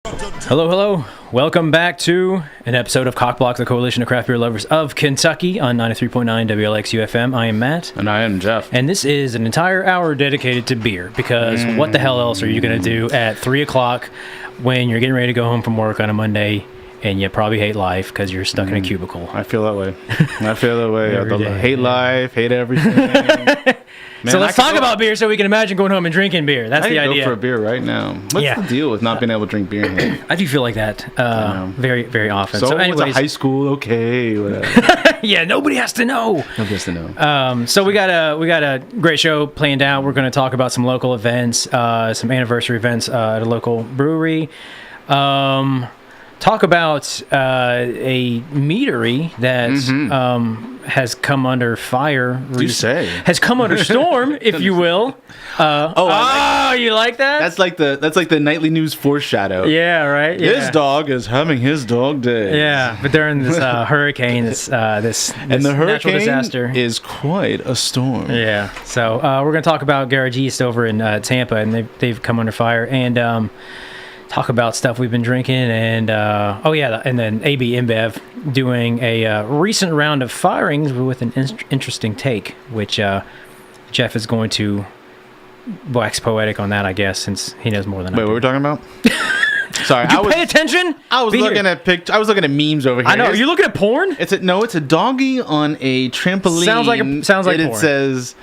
Hello. Welcome back to an episode of COCBLOK, the Coalition of Craft Beer Lovers of Kentucky on 93.9 WLX UFM. I am Matt. And I am Jeff. And this is an entire hour dedicated to beer because what the hell else are you going to do at 3 o'clock when you're getting ready to go home from work on a Monday and you probably hate life because you're stuck in a cubicle? I feel that way. Hate life, hate everything. Man, so let's talk about beer so we can imagine going home and drinking beer. That's the idea. Go for a beer right now. What's the deal with not being able to drink beer here? I do feel like that very, very often. So anyways, it's a high school, okay, whatever. Yeah, nobody has to know. Nobody has to know. So we got a great show planned out. We're going to talk about some local events, some anniversary events at a local brewery. Talk about a meadery that has come under fire. You say has come under storm, if you will. You like that? That's like the nightly news foreshadow. Yeah, right. Yeah. This dog is having his dog day. Yeah, but during this hurricane, this and the hurricane natural disaster is quite a storm. Yeah. So we're going to talk about Garagiste over in Tampa, and they've come under fire and. Talk about stuff we've been drinking, and and then AB-InBev doing a recent round of firings with an interesting take, which Jeff is going to wax poetic on that, I guess, since he knows more than I do. Wait, what were we talking about? Sorry, pay attention. I was looking at memes over here. I know. Are you looking at porn? It's a doggy on a trampoline. Sounds like porn. It says,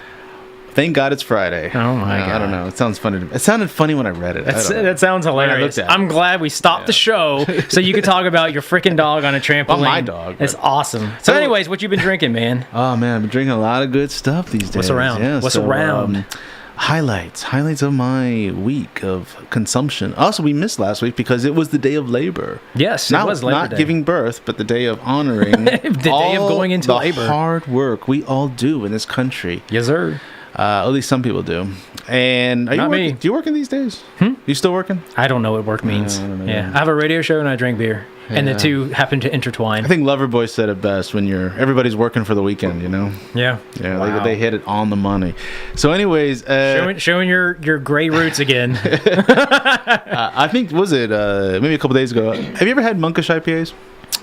"Thank God it's Friday." Oh my God! I don't know. It sounds funny. It sounded funny when I read it. That sounds hilarious. I'm glad we stopped the show so you could talk about your freaking dog on a trampoline. Well, my dog. It's awesome. So, anyways, what you been drinking, man? Oh man, I've been drinking a lot of good stuff these days. What's around? Yeah, What's around? Highlights of my week of consumption. Also, we missed last week because it was the day of labor. Yes, it was Labor Day. Not giving birth, but the day of honoring the day of going into labor. The hard work we all do in this country. Yes, sir. At least some people do. And are you working? Do you working these days? You still working? I don't know what work means. I have a radio show and I drink beer. Yeah. And the two happen to intertwine. I think Loverboy said it best when everybody's working for the weekend, you know? Yeah. Yeah, wow. They hit it on the money. So anyways... showing your gray roots again. I think, maybe a couple days ago. Have you ever had monkish IPAs?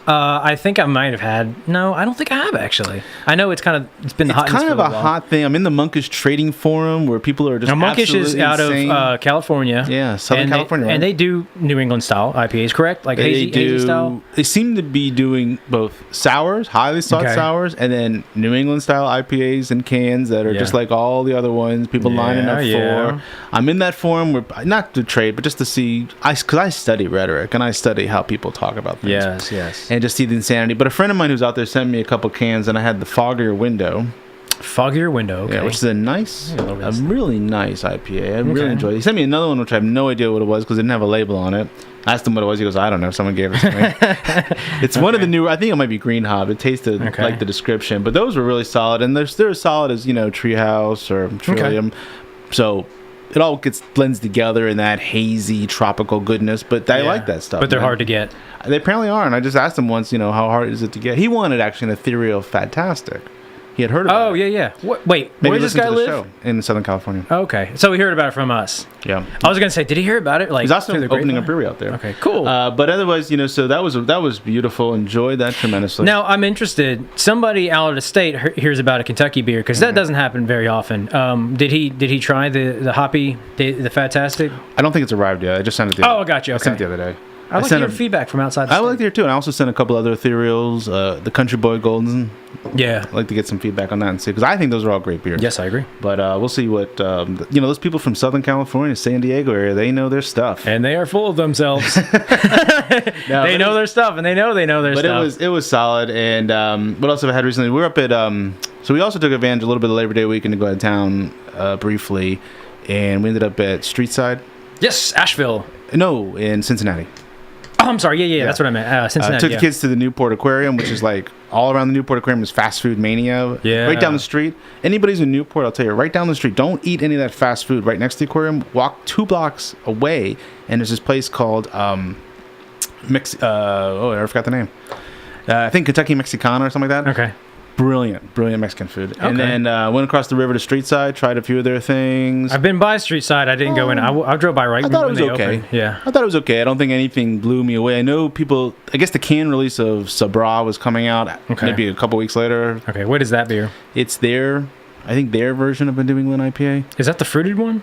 I think I might have had. No, I don't think I have actually. I know it's kind of a hot thing. I'm in the Monkish trading forum where people are just now, Monkish is out of California. Yeah, Southern California. And they do New England style IPAs, correct? Like hazy style. They seem to be doing both sours, highly sought sours, and then New England style IPAs in cans that are just like all the other ones. People lining up for. I'm in that forum where not to trade, but just to see. Because I study rhetoric and I study how people talk about things. Yes. And just see the insanity. But a friend of mine who's out there sent me a couple cans, and I had the Foggier Window. Foggier Window, okay. Yeah, which is a really nice IPA. I really enjoyed it. He sent me another one, which I have no idea what it was because it didn't have a label on it. I asked him what it was. He goes, I don't know. Someone gave it to me. It's one of the newer, I think it might be Green Hob. It tasted like the description. But those were really solid. And they're as solid as, Treehouse or Trillium. Okay. So... it all blends together in that hazy tropical goodness, but I like that stuff. But they're hard to get. They apparently are, and I just asked him once, how hard is it to get? He wanted actually an ethereal fantastic. He had heard about it. Oh, yeah. Wait, where does this guy live? In Southern California. Okay, so he heard about it from us. Yeah. I was going to say, did he hear about it? He's also opening a brewery out there. Okay, cool. But otherwise, so that was beautiful. Enjoyed that tremendously. Now, I'm interested. Somebody out of state hears about a Kentucky beer, because that doesn't happen very often. Did he try the hoppy, the Fantastic? I don't think it's arrived yet. I just sent it the other day. Oh, gotcha. Okay. I sent it the other day. I like to hear feedback from outside the state. I like to hear too, and I also sent a couple other ethereals, the Country Boy Golden. Yeah. I'd like to get some feedback on that and see, because I think those are all great beers. Yes, I agree. But we'll see what, those people from Southern California, San Diego area, they know their stuff. And they are full of themselves. They know their stuff, and they know their stuff. But it was solid, and what else have I had recently? We were up at, so we also took advantage a little bit of Labor Day weekend to go out of town briefly, and we ended up at Streetside. Yes, Asheville. No, in Cincinnati. Oh, I'm sorry. Yeah. That's what I meant. Cincinnati. Took the kids to the Newport Aquarium, which is like all around the Newport Aquarium is fast food mania. Yeah. Right down the street. Anybody's in Newport, I'll tell you, right down the street, don't eat any of that fast food right next to the aquarium. Walk 2 blocks away, and there's this place called I forgot the name. I think Kentucky Mexicana or something like that. Okay. Brilliant Mexican food. Okay. And then went across the river to Street Side, tried a few of their things. I've been by Street Side. I didn't go in. I drove by right when they opened. Yeah. I thought it was okay. I don't think anything blew me away. I know people, I guess the can release of Sabra was coming out maybe a couple weeks later. Okay, what is that beer? It's their version of a New England IPA. Is that the fruited one?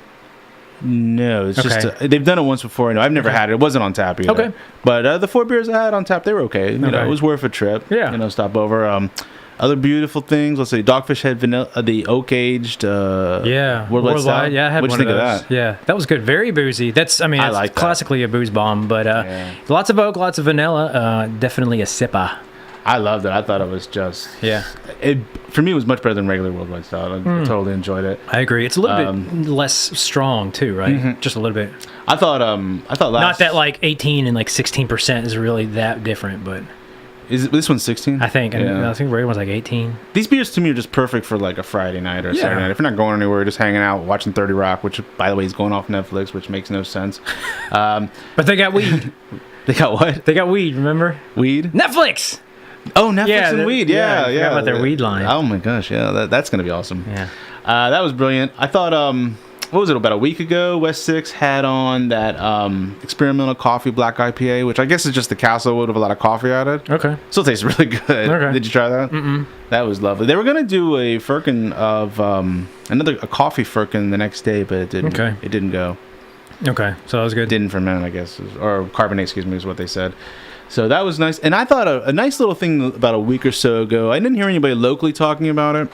No, it's just they've done it once before. No, I've never had it. It wasn't on tap either. Okay. But the 4 beers I had on tap, they were okay. You know, it was worth a trip. Yeah. Stop over. Other beautiful things. Let's see, Dogfish Head vanilla, the oak aged. Worldwide. Yeah, I had one of those. What'd you think of that? Yeah, that was good. Very boozy. I like classically a booze bomb, but lots of oak, lots of vanilla. Definitely a sipper. I loved it. I thought it was just for me, it was much better than regular Worldwide Style. I totally enjoyed it. I agree. It's a little bit less strong too, right? Mm-hmm. Just a little bit. I thought not that like 18 and like 16% is really that different, but. This one's 16? I think. I think the regular one's like 18. These beers to me are just perfect for like a Friday night or a Saturday night. If you're not going anywhere, just hanging out, watching 30 Rock, which by the way is going off Netflix, which makes no sense. But they got weed. They got what? They got weed, remember? Weed? Netflix! Oh, Netflix and weed. Yeah. About their weed line. Oh my gosh, yeah. That's going to be awesome. Yeah. That was brilliant. I thought, what was it, about a week ago, West 6 had on that experimental coffee black IPA, which I guess is just the Castlewood with a lot of coffee added. Okay. Still tastes really good. Okay. Did you try that? Mm-mm. That was lovely. They were going to do a firkin of a coffee firkin the next day, but it didn't. Okay. It didn't go. Okay, so that was good. Didn't ferment, I guess, or carbonate, excuse me, is what they said. So that was nice. And I thought a nice little thing about a week or so ago, I didn't hear anybody locally talking about it,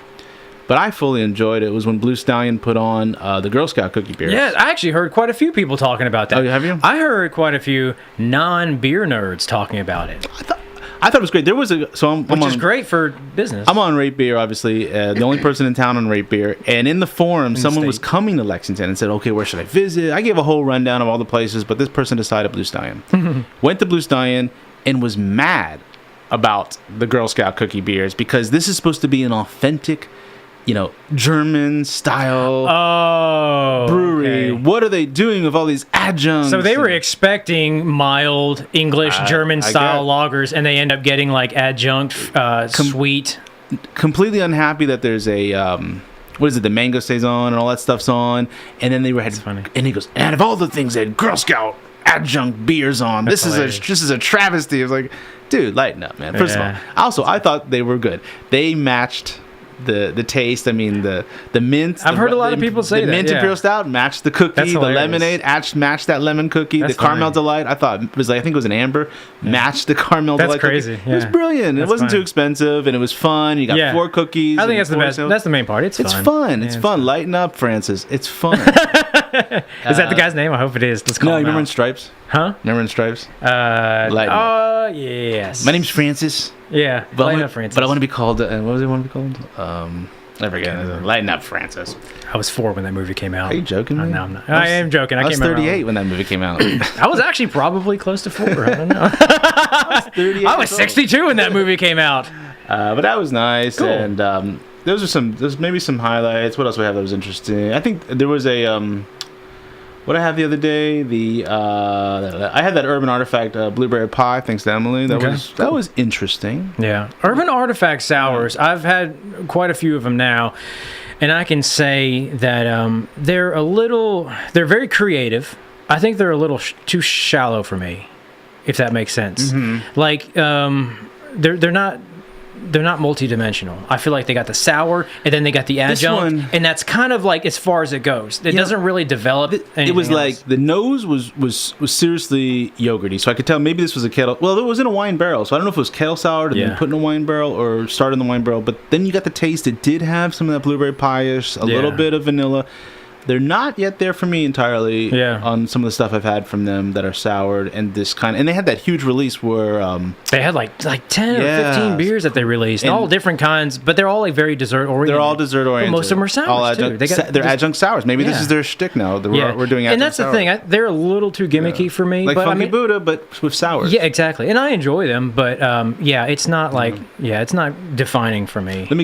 but I fully enjoyed it. It was when Blue Stallion put on the Girl Scout cookie beers. Yeah, I actually heard quite a few people talking about that. Oh, have you? I heard quite a few non-beer nerds talking about it. I thought it was great. There was which is great for business. I'm on Rate Beer, obviously, the only person in town on Rate Beer. And in the forum, someone was coming to Lexington and said, okay, where should I visit? I gave a whole rundown of all the places, but this person decided Blue Stallion. Went to Blue Stallion and was mad about the Girl Scout cookie beers because this is supposed to be an authentic, German style brewery. Okay. What are they doing with all these adjuncts? So they were expecting mild English German style lagers, and they end up getting like adjunct sweet. Completely unhappy that there's a the mango saison and all that stuff's on, and then That's funny. And he goes, and of all the things they had Girl Scout adjunct beers on, this is a travesty. I was like, dude, lighten up, man. First of all, I thought they were good. They matched the taste. I mean, the mint. I've heard a lot of people say that. The mint Imperial Stout matched the cookie. The lemonade matched that lemon cookie. The Caramel Delight, I think it was an amber, matched the Caramel Delight. That's crazy. Cookie. It was brilliant. It wasn't too expensive, and it was fun. You got 4 cookies. I think that's the best. That's the main part. It's fun. It's fun. Lighten up, Francis. It's fun. Is that the guy's name? I hope it is. Let's call him. No, you remember in Stripes? Huh? Remember in Stripes? Yes. My name's Francis. Yeah, Lighten Up, Francis. But I want to be called, what was it want to be called? I forget. Lighten Up, Francis. I was 4 when that movie came out. Are you joking, man? No, I'm not. I am joking. I was 38 when that movie came out. I was actually probably close to 4. I don't know. I was 62 when that movie came out. But that was nice. Cool. And there's maybe some highlights. What else we have that was interesting? I think there was a... what I had the other day, I had that Urban Artifact blueberry pie. Thanks to Emily. That was interesting. Yeah, Urban Artifact sours. I've had quite a few of them now, and I can say that they're very creative. I think they're a little too shallow for me, if that makes sense. Mm-hmm. Like they're not multi-dimensional. I feel like they got the sour, and then they got the adjunct, and that's kind of like as far as it goes. It doesn't really develop anything. It was else. like the nose was seriously yogurty, so I could tell maybe this was a kettle. Well, it was in a wine barrel, so I don't know if it was kettle soured and then put in a wine barrel or started in the wine barrel. But then you got the taste. It did have some of that blueberry pie-ish, a little bit of vanilla. They're not yet there for me entirely on some of the stuff I've had from them that are soured and they had that huge release where they had like 10 or 15 beers that they released, and all different kinds, but they're all like very dessert oriented. They're all dessert oriented. But most of them are sours too. They're adjunct sours. Maybe this is their shtick now. We're doing adjunct and that's the thing. They're a little too gimmicky for me. Like Funky Buddha, but with sours. Yeah, exactly. And I enjoy them, but it's not like it's not defining for me. I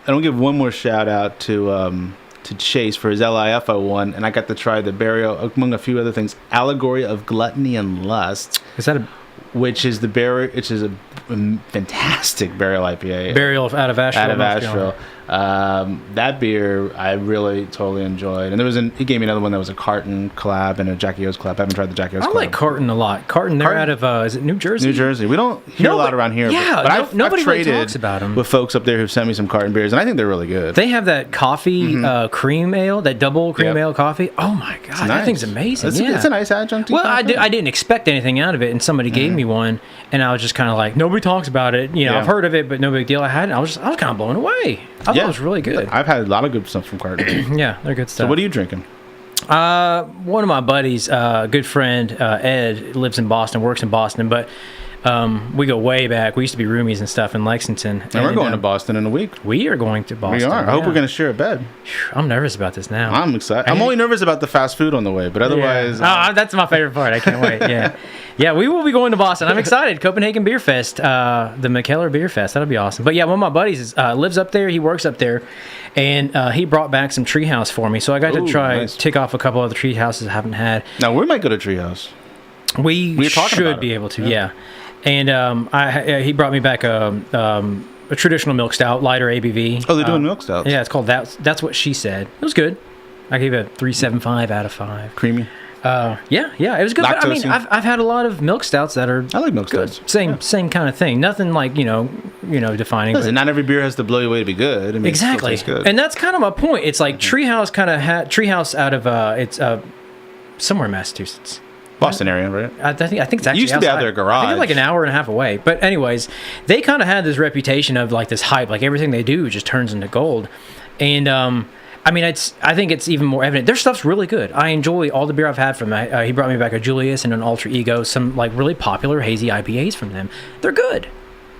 don't give one more shout out to Chase for his LIFO one, and I got to try the Barrio, among a few other things, Allegory of Gluttony and Lust. Is that which is the berry? Which is a fantastic Burial IPA. Burial out of Asheville. Out of Asheville. That beer I really totally enjoyed. And he gave me another one that was a Carton collab and a Jackie O's collab. I haven't tried the Jackie O's collab. I like Carton a lot. Carton, they're out of, is it New Jersey? New Jersey. We don't hear a lot around here. Yeah, but nobody I've really traded talks about them. with folks up there who've sent me some Carton beers, and I think they're really good. They have that coffee cream ale, that double cream ale coffee. Oh my God, that thing's amazing. It's a nice adjunct. Well, I didn't expect anything out of it, and somebody gave me one, and I was just kind of like, nobody talks about it. I've heard of it, but no big deal. I was kind of blown away. I thought it was really good. I've had a lot of good stuff from Carton. Yeah, they're good stuff. So what are you drinking? One of my buddies, good friend, Ed, lives in Boston, works in Boston, but we go way back. We used to be roomies and stuff in Lexington. And we're going to Boston in a week. We are going to Boston. We are. I hope we're going to share a bed. I'm nervous about this now. I'm excited. I'm only nervous about the fast food on the way, but otherwise... Yeah. That's my favorite part. I can't wait. Yeah. Yeah, we will be going to Boston. I'm excited. Copenhagen Beer Fest, the Mikkeller Beer Fest. That'll be awesome. But yeah, one of my buddies lives up there. He works up there. And he brought back some Treehouse for me. So I got to tick off a couple other Treehouses I haven't had. Now, we might go to Treehouse. We should be able to, yeah. And he brought me back a traditional milk stout, lighter ABV. Oh, they're doing milk stouts. Yeah, it's called That's What She Said. It was good. I gave it a 3.75 out of 5. Creamy. Yeah, it was good. But, I mean, I've had a lot of milk stouts that are I like milk good. stouts. Same kind of thing. Nothing like defining. Listen, not every beer has to blow you away to be good. I mean, exactly, it good. And that's kind of my point. It's like Treehouse kind of had Treehouse out of it's somewhere in Massachusetts. Boston area, right? I think it's actually it used to be out their garage. I think it's like an hour and a half away. But anyways, they kind of had this reputation of like this hype, like everything they do just turns into gold. And I mean, I think it's even more evident. Their stuff's really good. I enjoy all the beer I've had from them. He brought me back a Julius and an Alter Ego, some like really popular hazy IPAs from them. They're good.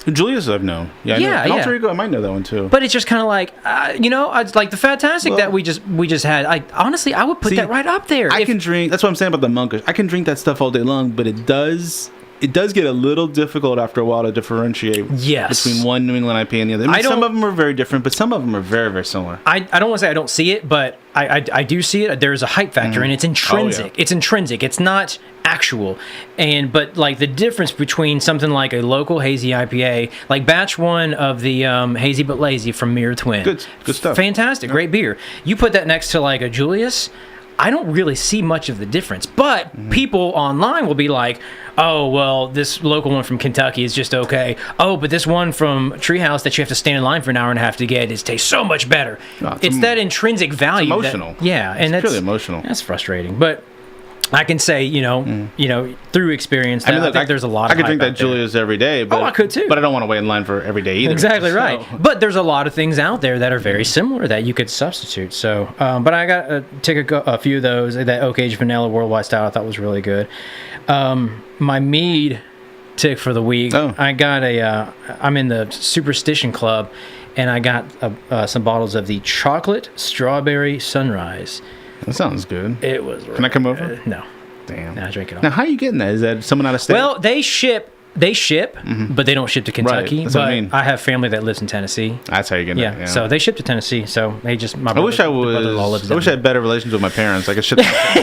Julius, I've known. Yeah. Alter Ego, I might know that one too. But it's just kind of like, it's like the Fantastic that we just had. I would put that right up there. I can drink. That's what I'm saying about the Monkish. I can drink that stuff all day long, but it does get a little difficult after a while to differentiate between one New England IPA and the other. I mean, some of them are very different, but some of them are very, very similar. I don't want to say I don't see it, but I do see it. There's a hype factor, and it's intrinsic. Oh, yeah. It's intrinsic. It's not actual. But like the difference between something like a local hazy IPA, like batch 1 of the Hazy But Lazy from Mirror Twin. Good stuff. Fantastic. Great beer. You put that next to like a Julius, I don't really see much of the difference. But people online will be like, oh, well, this local one from Kentucky is just okay. Oh, but this one from Treehouse that you have to stand in line for an hour and a half to get, it tastes so much better. No, it's that intrinsic value. It's emotional. And that's purely emotional. That's frustrating. But I can say, through experience, I think there's a lot of I could drink that Julius every day. But, I could too. But I don't want to wait in line for every day either. Exactly right. But there's a lot of things out there that are very similar that you could substitute. So, but I got to take a few of those. That Oak Age Vanilla Worldwide Style I thought was really good. My mead tick for the week, I got I'm in the Superstition Club, and I got some bottles of the Chocolate Strawberry Sunrise. That sounds good. It was. Can I come over? No. Damn. No, I drink it all. Now, how are you getting that? Is that someone out of state? Well, they ship, but they don't ship to Kentucky. Right. That's what I mean. I have family that lives in Tennessee. That's how you're getting it. Yeah. So they ship to Tennessee. So they just. I wish I had better relations with my parents. I could ship.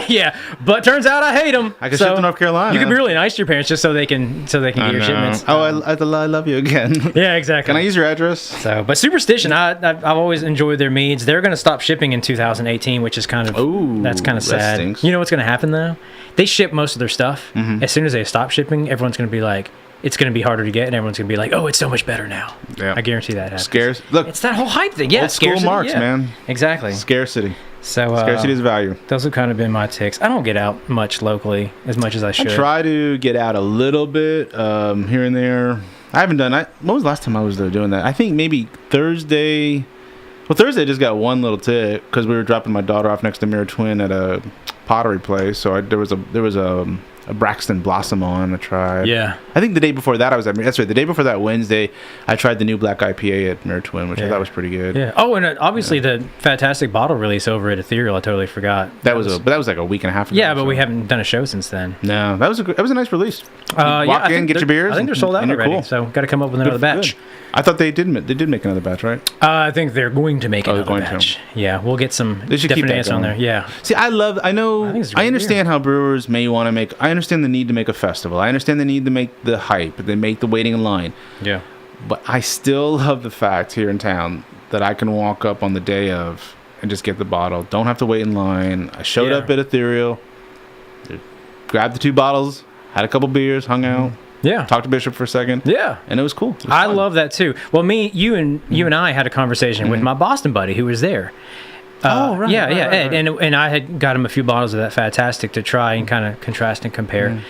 Yeah, but turns out I hate them. I could ship to North Carolina. You can be really nice to your parents just so they can get your shipments. Oh, I love you again. Yeah, exactly. Can I use your address? So, but Superstition, I've always enjoyed their meads. They're going to stop shipping in 2018, which is kind of that's kind of sad. Stinks. You know what's going to happen though? They ship most of their stuff. As soon as they stop shipping, everyone's going to be like, it's going to be harder to get, and everyone's going to be like, oh, it's so much better now. Yeah. I guarantee that happens. Look, it's that whole hype thing. Yeah, old school marks, man. Exactly. Scarcity. So scarcity is value. Those have kind of been my ticks. I don't get out much locally as much as I should. I try to get out a little bit here and there. I haven't done that. When was the last time I was there doing that? I think maybe Thursday. Well, Thursday I just got one little tick because we were dropping my daughter off next to Mirror Twin at a pottery place. So there was a Braxton Blossom on. I tried. Yeah. I think the day before that that's right. The day before that Wednesday, I tried the new black IPA at Mirror Twin, which I thought was pretty good. Yeah. Oh, and obviously the fantastic bottle release over at Ethereal. I totally forgot. That was like a week and a half ago. Yeah, but we haven't done a show since then. No, that was a nice release. Walk in, get your beers. I think they're sold out already. Cool. So got to come up with another batch. Good. I thought they did make another batch, right? I think they're going to make another batch. Yeah, we'll get some different answers on there. Yeah. See, I understand how brewers may want to make. I understand the need to make a festival. I understand the need to make the hype. They make the waiting in line. Yeah. But I still love the fact here in town that I can walk up on the day of and just get the bottle. Don't have to wait in line. I showed up at Ethereal, grabbed the 2 bottles, had a couple beers, hung out. Yeah. Talked to Bishop for a second. Yeah. And it was cool. It was I fun. love that too. Well, you and I had a conversation with my Boston buddy who was there. Right. Yeah, right, yeah. right, Ed, and I had got him a few bottles of that Fantastic to try and kind of contrast and compare.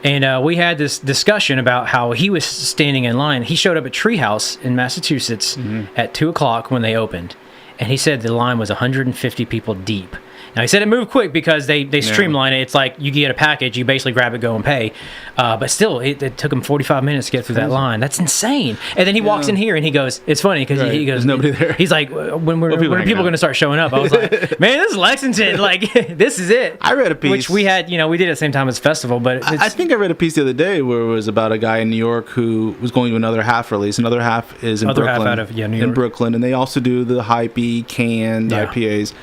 And we had this discussion about how he was standing in line. He showed up at Treehouse in Massachusetts at 2:00 when they opened. And he said the line was 150 people deep. Now, he said it moved quick because they streamline it. It's like you get a package, you basically grab it, go and pay. But still, it took him 45 minutes to get through that line. That's insane. And then he walks in here and he goes, it's funny because he goes, there's nobody there. He's like, when are people going to start showing up? I was like, man, this is Lexington. Like, this is it. I read a piece. Which we had, we did at the same time as festival. But I think I read a piece the other day where it was about a guy in New York who was going to another half release. Another half is in Brooklyn. Half out of New York. In Brooklyn. And they also do the hypey canned IPAs.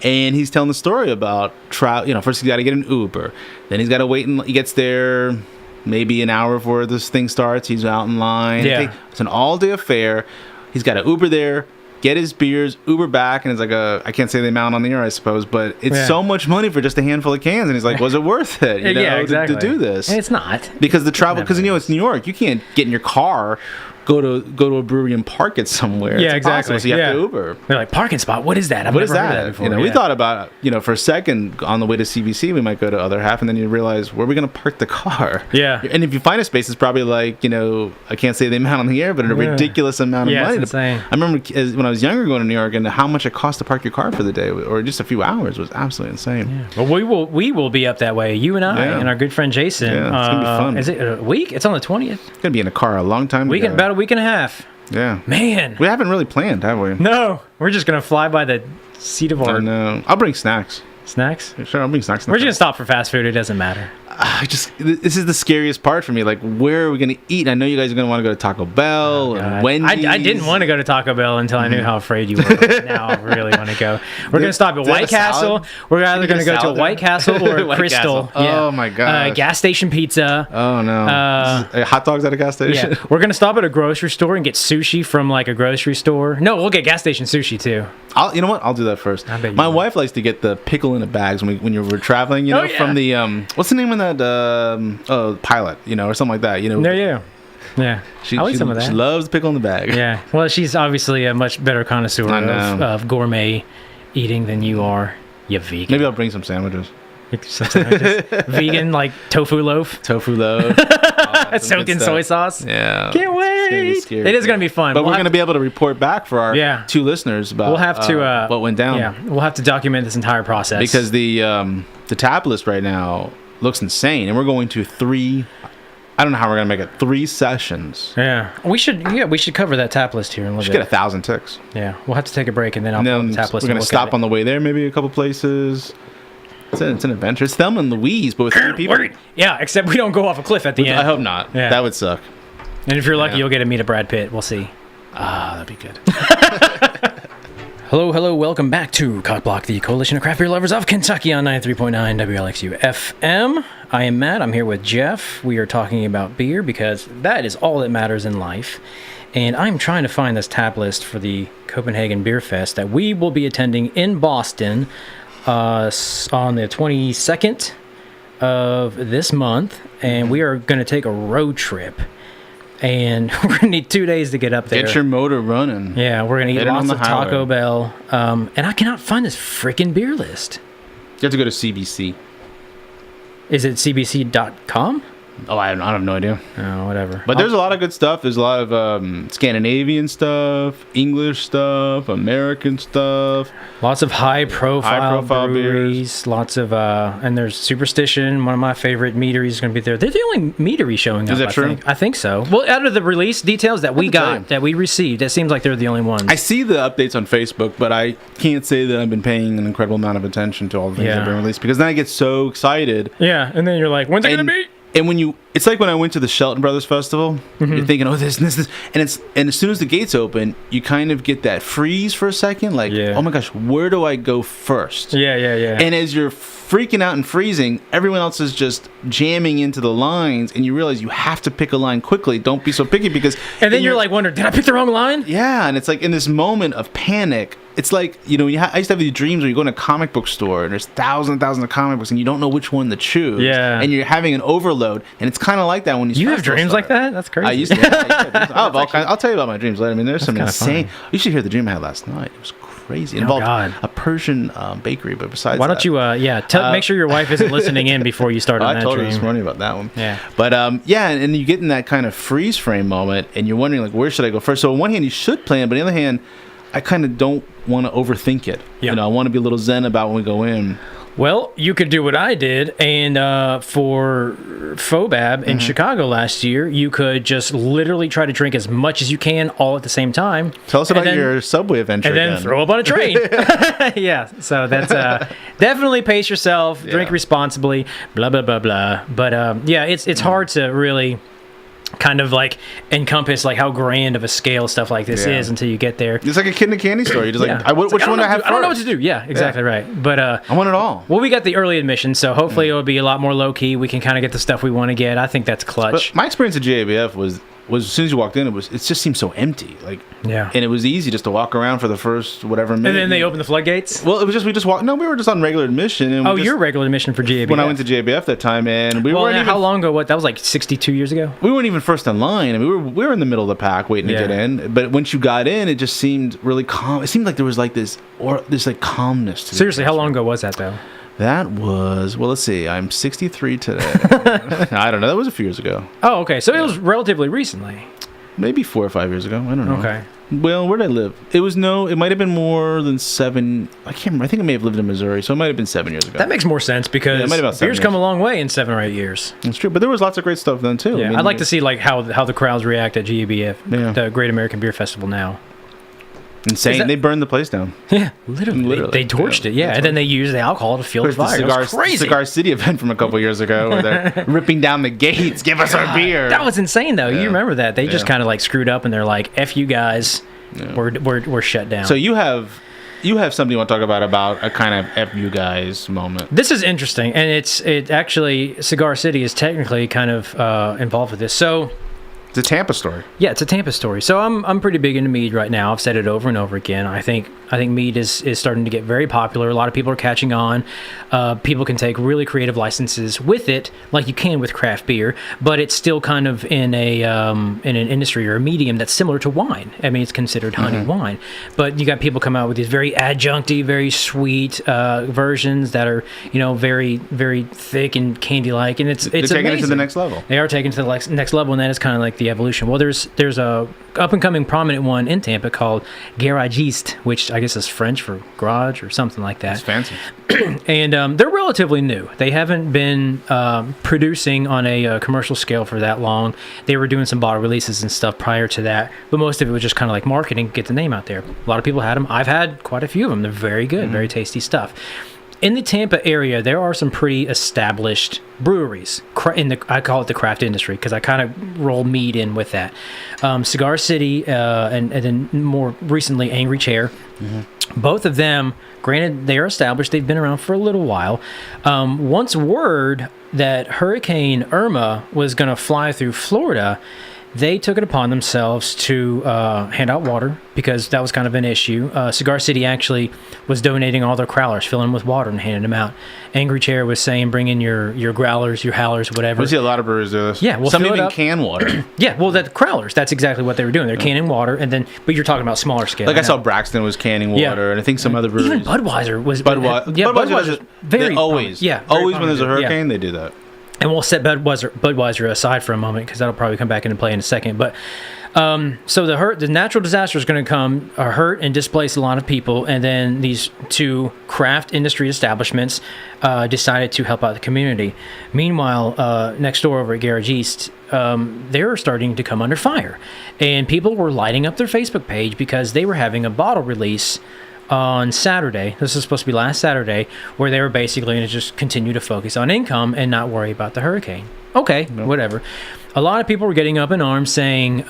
And he's telling the story about first he's got to get an Uber, then he's got to wait, and he gets there maybe an hour before this thing starts. He's out in line. Yeah. It's an all-day affair. He's got an Uber there, get his beers, Uber back, and it's like I can't say the amount on the air, I suppose, but it's so much money for just a handful of cans. And he's like, was it worth it? Exactly. To do this? And it's not, because the travel, because it's New York. You can't get in your car, go to a brewery and park it somewhere. Yeah, it's exactly. impossible, so you have to Uber. They're like, parking spot. What is that? I've never heard of that before. We thought about for a second on the way to CBC, we might go to other half, and then you realize, where are we going to park the car? Yeah. And if you find a space, it's probably like I can't say the amount on the air, but a ridiculous amount of money. It's insane. I remember when I was younger going to New York, and how much it cost to park your car for the day, or just a few hours, was absolutely insane. Yeah. Well, we will be up that way. You and I and our good friend Jason. Yeah, it's gonna be fun. Is it a week? It's on the 20th. It's gonna be in a car a long time. About a week and a half. Yeah. Man. We haven't really planned, have we? No. We're just going to fly by the seat of our... No. I'll bring snacks. Snacks? Sure, I'll bring snacks. We're just going to stop for fast food. It doesn't matter. This is the scariest part for me. Like, where are we going to eat? I know you guys are going to want to go to Taco Bell and Wendy's. I didn't want to go to Taco Bell until I knew how afraid you were. Now I really want to go. We're going to stop at White Castle. We're either going to go to a White Castle or a Crystal. Castle. Yeah. Oh, my God. Gas station pizza. Oh, no. Hot dogs at a gas station? Yeah. We're going to stop at a grocery store and get sushi from, like, a grocery store. No, we'll get gas station sushi, too. You know what? I'll do that first. My wife likes to get the pickle in the bags when we're traveling, from the, what's the name of that? Pilot, or something like that, Yeah. I'll eat some of that. She loves pickle in the bag. Yeah. Well, she's obviously a much better connoisseur of gourmet eating than you are. You vegan. Maybe I'll bring some sandwiches. Vegan, like tofu loaf. Soaked in soy sauce. Yeah. Can't wait. It is going to be fun. But we're going to be able to report back for our 2 listeners about what went down. Yeah. We'll have to document this entire process. Because the tap list right now looks insane. And we're going to 3... I don't know how we're going to make it. 3 sessions. Yeah. We should cover that tap list here in a little bit. We should get 1,000 ticks. Yeah. We'll have to take a break and then I'll pull the tap list. We're going to stop on the way there, maybe a couple places. It's an adventure. It's Thelma and Louise, but with 3 people. Yeah, except we don't go off a cliff at the end. I hope not. Yeah. That would suck. And if you're lucky, you'll get to meet a Brad Pitt. We'll see. That'd be good. Hello. Welcome back to COCBLOK, the Coalition of Craft Beer Lovers of Kentucky on 93.9 WLXU FM. I am Matt. I'm here with Jeff. We are talking about beer because that is all that matters in life. And I'm trying to find this tap list for the Copenhagen Beer Fest that we will be attending in Boston on the 22nd of this month. And we are going to take a road trip. And we're going to need 2 days to get up there. Get your motor running. Yeah, we're going to eat lots of Taco Bell. And I cannot find this freaking beer list. You have to go to CBC. Is it cbc.com? Oh, I have no idea. Oh, whatever. But there's a lot of good stuff. There's a lot of Scandinavian stuff, English stuff, American stuff. Lots of high-profile breweries. Beers. Lots of, and there's Superstition, one of my favorite meaderies, is going to be there. They're the only meadery showing up. Is that true? I think so. Well, out of the release details that we received, it seems like they're the only ones. I see the updates on Facebook, but I can't say that I've been paying an incredible amount of attention to all the things that have been released because then I get so excited. Yeah, and then you're like, when's it going to be? And it's like when I went to the Shelton Brothers Festival, you're thinking, oh, this, and as soon as the gates open, you kind of get that freeze for a second, like, oh my gosh, where do I go first? Yeah. And as you're freaking out and freezing, everyone else is just jamming into the lines, and you realize you have to pick a line quickly. Don't be so picky because... And then you're like wondering, did I pick the wrong line? Yeah, and it's like in this moment of panic, it's like, I used to have these dreams where you go in a comic book store and there's thousands and thousands of comic books and you don't know which one to choose. Yeah. And you're having an overload, and it's kind of like that when you have dreams like that? That's crazy. I used to. I'll tell you about my dreams later. I mean, there's some insane... Funny. You should hear the dream I had last night. It was crazy. It involved a Persian bakery, but besides why don't you, make sure your wife isn't listening in before you start on that dream. I told her this morning about that one. Yeah. But, and you get in that kind of freeze frame moment, and you're wondering, like, where should I go first? So on one hand, you should plan, but on the other hand, I kind of don't want to overthink it. Yeah. I want to be a little zen about when we go in. Well, you could do what I did, and for FOBAB in Chicago last year, you could just literally try to drink as much as you can all at the same time. Tell us about your subway adventure. And then throw up on a train. Yeah, so that's definitely pace yourself, drink responsibly, blah, blah, blah, blah. But it's hard to really kind of like encompass like how grand of a scale stuff like this is until you get there. It's like a kid in a candy store. You're just which one do I have first? I don't know what to do. Yeah, exactly right. But I want it all. Well, we got the early admission, so hopefully it'll be a lot more low key. We can kind of get the stuff we want to get. I think that's clutch. But my experience at GABF was as soon as you walked in, it just seemed so empty. And it was easy just to walk around for the first whatever minute. And then they opened the floodgates? Well, it was just, we just walked. No, we were just on regular admission. And you're regular admission for GABF. When I went to GABF that time, and we weren't even... how long ago? That was like 62 years ago? We weren't even first in line. I mean, we were in the middle of the pack waiting to get in. But once you got in, it just seemed really calm. It seemed like there was like this calmness to it. Seriously, how long ago was that, though? That was, let's see, I'm 63 today. I don't know. That was a few years ago. Oh, okay. So it was relatively recently. Maybe 4 or 5 years ago. I don't know. Okay. Well, where did I live? It might have been more than 7. I can't remember. I think I may have lived in Missouri, so it might have been 7 years ago. That makes more sense because beer's come a long way in 7 or 8 years. That's true, but there was lots of great stuff then too. Yeah, I'd like to see like how the crowds react at GABF, the Great American Beer Festival now. Insane. They burned the place down. Yeah, literally. They torched it, and then they used the alcohol to fuel the fire. It was crazy. Cigar City event from a couple years ago where they're ripping down the gates. Give us our beer. That was insane, though. Yeah. You remember that. They just kind of like screwed up and they're like, F you guys. Yeah. We're shut down. So you have something you want to talk about a kind of F you guys moment. This is interesting, and it actually, Cigar City is technically kind of involved with this. So... It's a Tampa story. Yeah, it's a Tampa story. So I'm pretty big into mead right now. I've said it over and over again. I think mead is starting to get very popular. A lot of people are catching on. People can take really creative licenses with it, like you can with craft beer, but it's still kind of in an industry or a medium that's similar to wine. I mean, it's considered honey wine, but you got people come out with these very adjuncty, very sweet versions that are very very thick and candy-like, and they're taking it to the next level. They are taking it to the next level, and that is kind of like the evolution. Well, there's a up and coming prominent one in Tampa called Garagiste, which I guess is French for garage or something like that. It's fancy. And they're relatively new. They haven't been producing on a commercial scale for that long. They were doing some bottle releases and stuff prior to that, but most of it was just kind of like marketing, get the name out there. A lot of people had them. I've had quite a few of them. They're very good, very tasty stuff. In the Tampa area, there are some pretty established breweries. I call it the craft industry because I kind of roll mead in with that. Cigar City and then more recently Angry Chair. Both of them, granted, they are established. They've been around for a little while. Once word that Hurricane Irma was going to fly through Florida, they took it upon themselves to hand out water because that was kind of an issue. Cigar City actually was donating all their growlers, filling them with water and handing them out. Angry Chair was saying, bring in your growlers, your howlers, whatever. I see a lot of breweries do this. Yeah, well, some even can water. Yeah, well, the growlers, that's exactly what they were doing. They're canning water, but you're talking about smaller scale. Like I saw Braxton was canning water, and I think some other breweries. Even Budweiser was. Budweiser does it very always. Always when there's a hurricane, they do that. And we'll set Budweiser aside for a moment because that'll probably come back into play in a second. But so the natural disaster is going to come, hurt and displace a lot of people, and then these two craft industry establishments decided to help out the community. Meanwhile, next door over at Garagiste, they're starting to come under fire, and people were lighting up their Facebook page because they were having a bottle release on Saturday. This is supposed to be last Saturday, where they were basically going to just continue to focus on income and not worry about the hurricane. Okay, whatever. A lot of people were getting up in arms saying,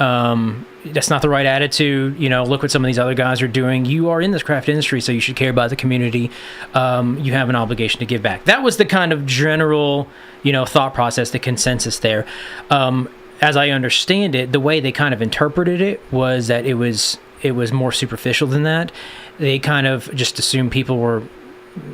that's not the right attitude. Look what some of these other guys are doing. You are in this craft industry, so you should care about the community. You have an obligation to give back. That was the kind of general, thought process, the consensus there. As I understand it, the way they kind of interpreted it was that it was more superficial than that. They kind of just assumed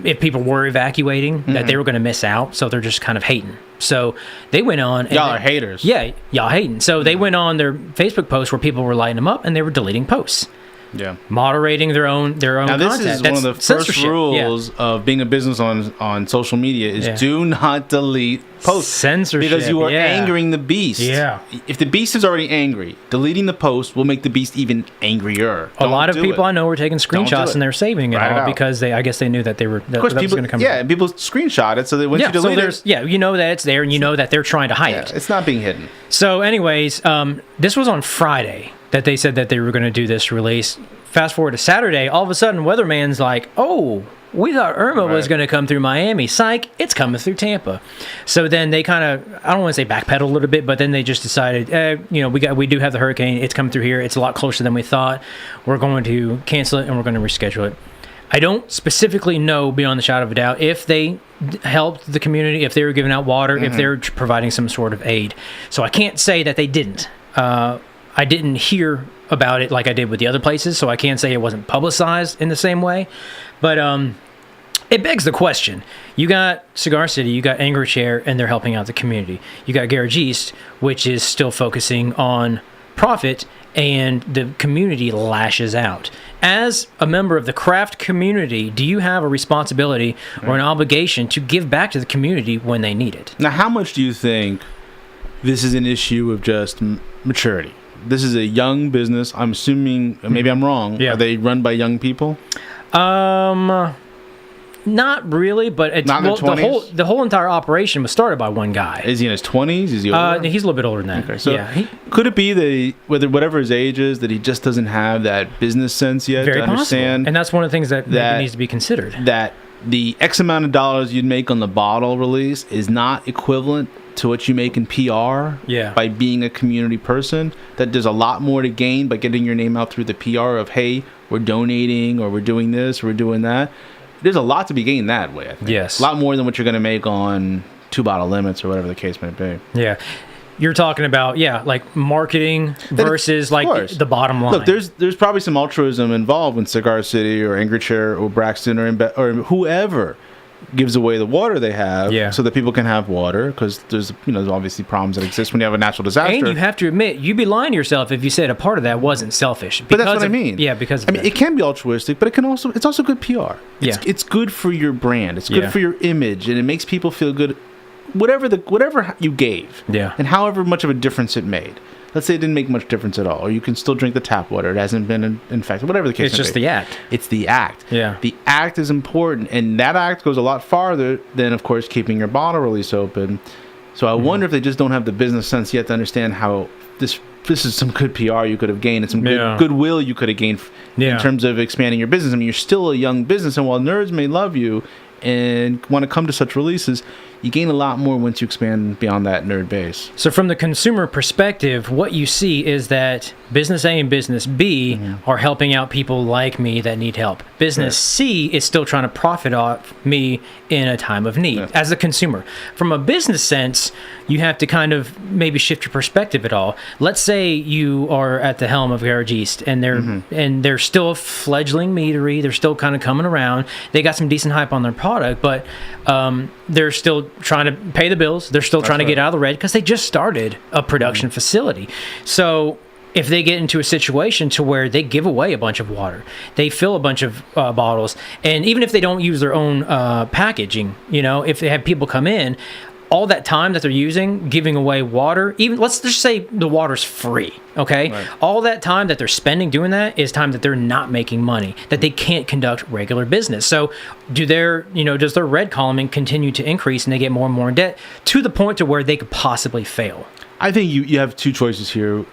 if people were evacuating, that they were going to miss out, so they're just kind of hating. So they went on. Y'all are haters. Yeah, y'all hating. So they went on their Facebook posts where people were lighting them up, and they were deleting posts. Yeah, moderating their own now, this content. is one of the first rules of being a business on social media is do not delete posts. Censorship. Because you are angering the beast. Yeah. If the beast is already angry, deleting the post will make the beast even angrier. A lot of people I know were taking screenshots and they're saving it all because I guess they knew that they were that was going to come. Yeah, and people screenshot it, so they once you delete it. Yeah, you know that it's there, and you know that they're trying to hide it. It's not being hidden. So, anyways, this was on Friday that they said that they were going to do this release. Fast forward to Saturday, all of a sudden, Weatherman's like, oh, we thought Irma was going to come through Miami. Psych, it's coming through Tampa. So then they kind of, I don't want to say backpedal a little bit, but then they just decided, we do have the hurricane. It's coming through here. It's a lot closer than we thought. We're going to cancel it and we're going to reschedule it. I don't specifically know beyond the shadow of a doubt if they helped the community, if they were giving out water, if they were providing some sort of aid. So I can't say that they didn't. I didn't hear about it like I did with the other places, so I can't say it wasn't publicized in the same way. But it begs the question. You got Cigar City, you got Angry Chair, and they're helping out the community. You got Garagiste, which is still focusing on profit, and the community lashes out. As a member of the craft community, do you have a responsibility or an obligation to give back to the community when they need it? Now, how much do you think this is an issue of just maturity? This is a young business. I'm assuming, maybe I'm wrong. Yeah. Are they run by young people? Not really, but it's, not in their 20s? The whole entire operation was started by one guy. Is he in his 20s? Is he older? He's a little bit older than that. Okay, so could it be that whatever his age is, that he just doesn't have that business sense yet to understand? Possible. And that's one of the things that maybe needs to be considered. That the X amount of dollars you'd make on the bottle release is not equivalent to what you make in PR by being a community person, that there's a lot more to gain by getting your name out through the PR of, hey, we're donating, or we're doing this, or we're doing that. There's a lot to be gained that way, I think. Yes. A lot more than what you're going to make on 2-bottle limits or whatever the case may be. Yeah. You're talking about, like marketing versus the bottom line. Look, there's probably some altruism involved when Cigar City or Angry Chair or Braxton or whoever gives away the water they have so that people can have water, because there's obviously problems that exist when you have a natural disaster. And you have to admit, you'd be lying to yourself if you said a part of that wasn't selfish. But that's what I mean. Yeah, because it can be altruistic, but it's also good PR. It's good for your brand. It's good for your image, and it makes people feel good. Whatever you gave, and however much of a difference it made. Let's say it didn't make much difference at all, or you can still drink the tap water. It hasn't been infected, whatever the case may be. It's just the act. It's the act. Yeah. The act is important, and that act goes a lot farther than, of course, keeping your bottle release open. So I wonder if they just don't have the business sense yet to understand how this is some good PR you could have gained, and some goodwill you could have gained in terms of expanding your business. I mean, you're still a young business, and while nerds may love you and want to come to such releases, you gain a lot more once you expand beyond that nerd base. So from the consumer perspective, what you see is that business A and business B are helping out people like me that need help. Business C is still trying to profit off me in a time of need as a consumer. From a business sense, you have to kind of maybe shift your perspective at all. Let's say you are at the helm of Garagiste, and they're still a fledgling meadery. They're still kind of coming around. They got some decent hype on their product, but they're still trying to pay the bills. They're still trying to get out of the red because they just started a production facility. So if they get into a situation to where they give away a bunch of water, they fill a bunch of bottles, and even if they don't use their own packaging, if they have people come in, all that time that they're using giving away water, even let's just say the water's free, okay? Right. All that time that they're spending doing that is time that they're not making money, that they can't conduct regular business. So does their red column continue to increase, and they get more and more in debt to the point to where they could possibly fail? I think you have two choices here.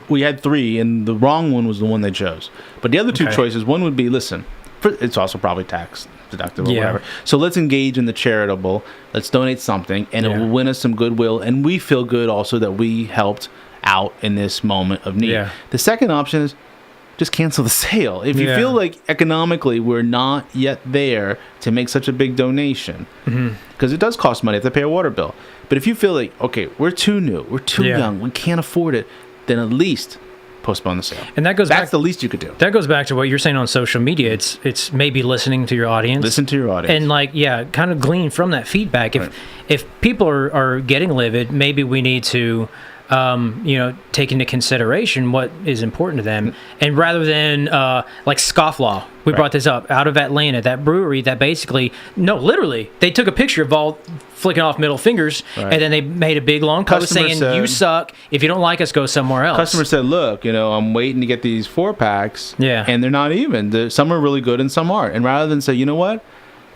We had three, and the wrong one was the one they chose. But the other two choices, one would be, listen, It's also probably tax deductible, whatever. So let's engage in the charitable. Let's donate something, and it will win us some goodwill. And we feel good also that we helped out in this moment of need. Yeah. The second option is just cancel the sale. If you feel like economically we're not yet there to make such a big donation, because it does cost money to pay a water bill. But if you feel like, okay, we're too new, we're too young, we can't afford it, then at least postpone the sale. And that's the least you could do. That goes back to what you're saying on social media. It's maybe listening to your audience. Listen to your audience. And kind of glean from that feedback. If people are getting livid, maybe we need to take into consideration what is important to them. And rather than like Scofflaw, we brought this up, out of Atlanta, that brewery that basically, literally, they took a picture of all flicking off middle fingers, and then they made a big long post saying, you suck. If you don't like us, go somewhere else. Customer said, look, I'm waiting to get these 4-packs, and they're not even. Some are really good and some aren't. And rather than say, you know what?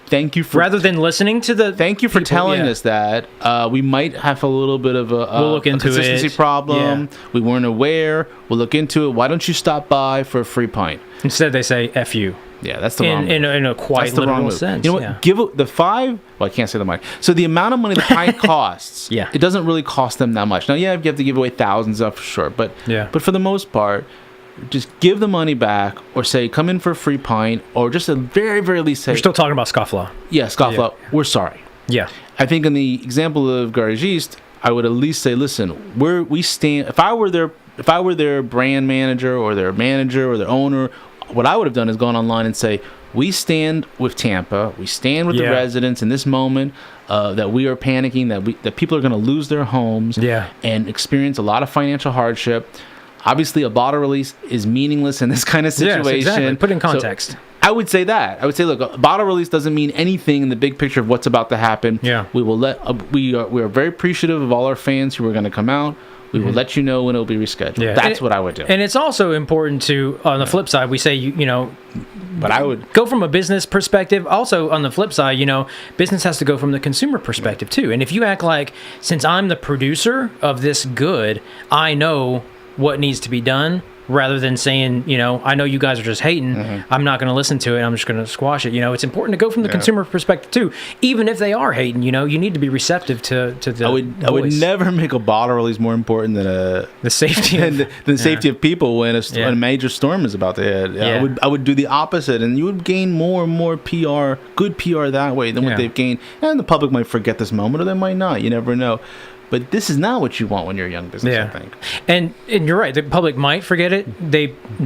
Thank you for rather than listening to the thank you for telling us that we might have a little bit of we'll look into consistency problem. We weren't aware. We'll look into it. Why don't you stop by for a free pint? Instead, they say "F you." Yeah, that's the wrong move. In a quite literal sense. You know what? Give the 5. Well, I can't say the money. So the amount of money the pint costs, it doesn't really cost them that much. Now, you have to give away thousands of for sure, but for the most part, just give the money back, or say, come in for a free pint, or just at very, very least say... We're still talking about Scofflaw. Yeah, Scofflaw. Yeah. We're sorry. Yeah. I think in the example of Garagiste, I would at least say, listen, we stand... If I were their brand manager or their manager or their owner, what I would have done is gone online and say, we stand with Tampa, we stand with the residents in this moment that we are panicking, that people are going to lose their homes and experience a lot of financial hardship. Obviously, a bottle release is meaningless in this kind of situation. Yes, exactly. Put in context. So I would say that. I would say, look, a bottle release doesn't mean anything in the big picture of what's about to happen. Yeah. We will we are very appreciative of all our fans who are going to come out. We will let you know when it'll be rescheduled. Yeah. That's what I would do. And it's also important to, on the flip side, we say, but I would go from a business perspective. Also, on the flip side, business has to go from the consumer perspective too. And if you act like, since I'm the producer of this good, I know what needs to be done, rather than saying, I know you guys are just hating, I'm not going to listen to it, I'm just going to squash it. It's important to go from the consumer perspective too. Even if they are hating, you need to be receptive to the I would never make a bottle release more important than the safety the safety of people when a major storm is about to hit. I would do the opposite, and you would gain more and more PR, good PR that way than what they've gained. And the public might forget this moment, or they might not. You never know. But this is not what you want when you're a young business, I think. And you're right. The public might forget it.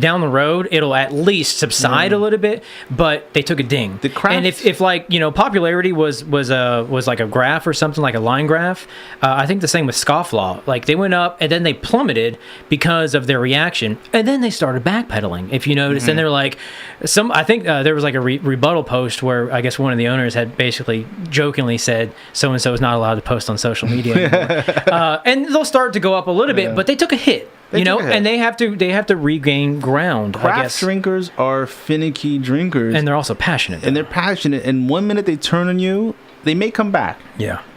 Down the road, it'll at least subside a little bit, but they took a ding. And if popularity was like a graph or something, like a line graph, I think the same with Scofflaw. Like, they went up and then they plummeted because of their reaction, and then they started backpedaling. If you notice, and they're like, I think there was like a rebuttal post where I guess one of the owners had basically jokingly said, so-and-so is not allowed to post on social media anymore. And they'll start to go up a little bit, but they took a hit, and they have to regain ground. Craft drinkers are finicky drinkers, and they're also passionate. And they're passionate. And one minute they turn on you, they may come back,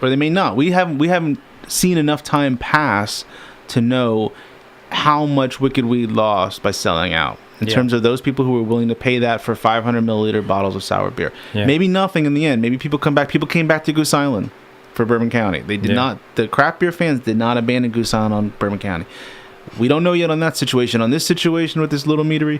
or they may not. We haven't seen enough time pass to know how much Wicked Weed lost by selling out. In terms of those people who were willing to pay that for 500 milliliter bottles of sour beer, maybe nothing in the end. Maybe people come back. People came back to Goose Island for Bourbon County. They did not. The craft beer fans did not abandon Goose Island on Bourbon County. We don't know yet on that situation. On this situation with this little meadery,